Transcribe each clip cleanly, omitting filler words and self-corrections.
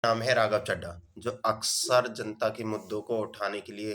नाम है राघव चड्ढा, जो अक्सर जनता के मुद्दों को उठाने के लिए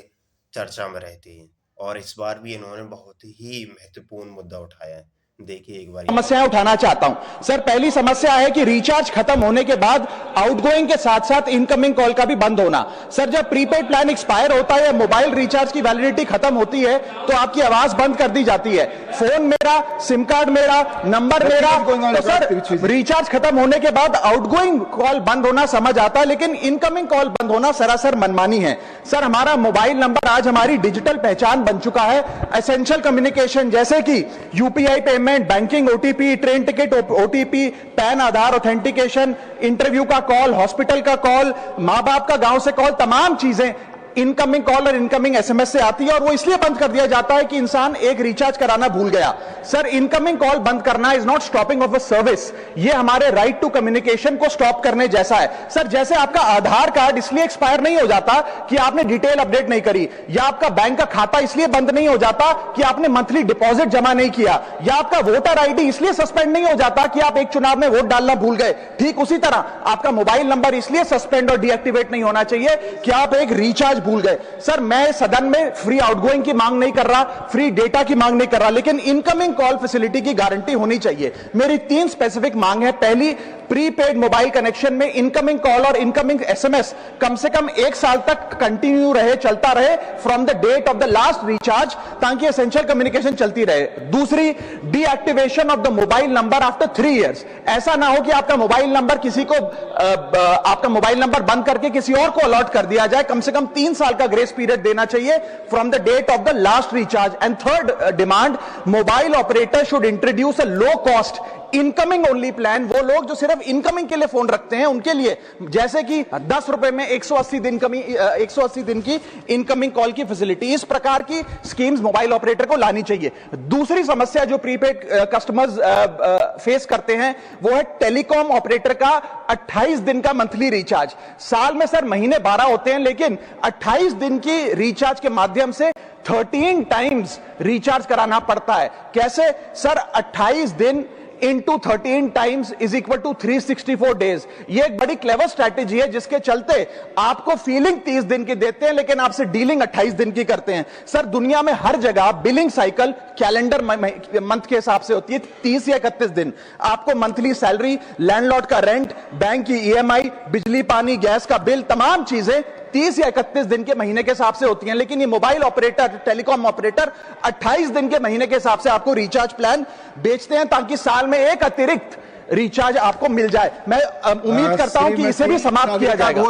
चर्चा में रहते हैं और इस बार भी इन्होंने बहुत ही महत्वपूर्ण मुद्दा उठाया है। देखिए एक बार समस्याएं उठाना चाहता हूं। सर, पहली समस्या है कि रिचार्ज खत्म होने के बाद आउटगोइंग के साथ साथ इनकमिंग कॉल का भी बंद होना। सर, जब प्रीपेड प्लान एक्सपायर होता है या मोबाइल रिचार्ज की वैलिडिटी खत्म होती है तो आपकी आवाज बंद कर दी जाती है। फोन मेरा, सिम कार्ड मेरा, नंबर मेरा। तो सर, रिचार्ज खत्म होने के बाद आउटगोइंग कॉल बंद होना समझ आता है, लेकिन इनकमिंग कॉल बंद होना सरासर मनमानी है। सर, हमारा मोबाइल नंबर आज हमारी डिजिटल पहचान बन चुका है। एसेंशियल कम्युनिकेशन जैसे कि UPI payment, banking, OTP, train ticket OTP, PAN Aadhaar authentication, interview का कॉल, हॉस्पिटल का कॉल, मां बाप का गांव से कॉल, तमाम चीजें इनकमिंग कॉल और इनकमिंग एसएमएस से आती है और वो इसलिए बंद कर दिया जाता है कि इंसान एक रिचार्ज कराना भूल गया। सर, इनकमिंग कॉल बंद करना is not stopping of a service, ये हमारे राइट टू कम्युनिकेशन को स्टॉप करने जैसा है। सर, जैसे आपका आधार कार्ड इसलिए एक्सपायर नहीं हो जाता कि आपने डिटेल अपडेट नहीं करी, या आपका बैंक का खाता इसलिए बंद नहीं हो जाता कि आपने मंथली डिपॉजिट जमा नहीं किया, या आपका वोटर आईडी इसलिए सस्पेंड नहीं हो जाता कि आप एक चुनाव में वोट डालना भूल गए। ठीक उसी तरह आपका मोबाइल नंबर इसलिए सस्पेंड और डीएक्टिवेट नहीं होना चाहिए कि आप एक रिचार्ज भूल गए। सर, मैं सदन में फ्री आउटगोइंग की मांग नहीं कर रहा, फ्री डेटा की मांग नहीं कर रहा, लेकिन इनकमिंग कॉल फैसिलिटी की गारंटी होनी चाहिए। मेरी 3 स्पेसिफिक मांग है। पहली, प्रीपेड मोबाइल कनेक्शन में इनकमिंग कॉल और इनकमिंग एसएमएस कम से कम 1 साल तक कंटिन्यू रहे, चलता रहे from the date of the last recharge, ताकि एसेंशियल कम्युनिकेशन चलती रहे। दूसरी, deactivation of the mobile number after 3 years. ऐसा ना हो कि आपका मोबाइल नंबर किसी को आपका मोबाइल नंबर बंद करके किसी और को अलॉट कर दिया जाए। कम से कम 3 साल का ग्रेस पीरियड देना चाहिए from the date of the last recharge. And third demand, mobile operator should introduce a low cost incoming only plan. वो लोग जो सिर्फ इनकमिंग के लिए फोन रखते हैं उनके लिए, जैसे कि 10 रुपए में 180 दिन की इनकमिंग कॉल की फैसिलिटी, इस प्रकार की स्कीम्स मोबाइल ऑपरेटर को लानी चाहिए। दूसरी समस्या जो प्रीपेड कस्टमर्स फेस करते हैं वो है टेलीकॉम ऑपरेटर का 28 दिन का मंथली रिचार्ज। साल में सर महीने 12 होते हैं, लेकिन 28 दिन की रिचार्ज के माध्यम से 13 टाइम्स रिचार्ज कराना पड़ता है। कैसे सर? 28 दिन into 13 times is equal to 364 days. ये एक बड़ी क्लेवर स्ट्रैटेजी है जिसके चलते आपको फीलिंग 30 दिन की देते हैं, लेकिन आपसे डीलिंग 28 दिन की करते हैं। सर, दुनिया में हर जगह बिलिंग साइकिल कैलेंडर मंथ के हिसाब से होती है, 30 या 31 दिन। आपको मंथली सैलरी, लैंडलॉर्ड का रेंट, बैंक की ईएमआई, बिजली पानी गैस का बिल, तमाम चीजें 30 या 31 दिन के महीने के हिसाब से होती हैं। लेकिन ये मोबाइल ऑपरेटर, टेलीकॉम ऑपरेटर 28 दिन के महीने के हिसाब से आपको रिचार्ज प्लान बेचते हैं, ताकि साल में एक अतिरिक्त रिचार्ज आपको मिल जाए। मैं उम्मीद करता हूं कि इसे भी समाप्त किया जाएगा।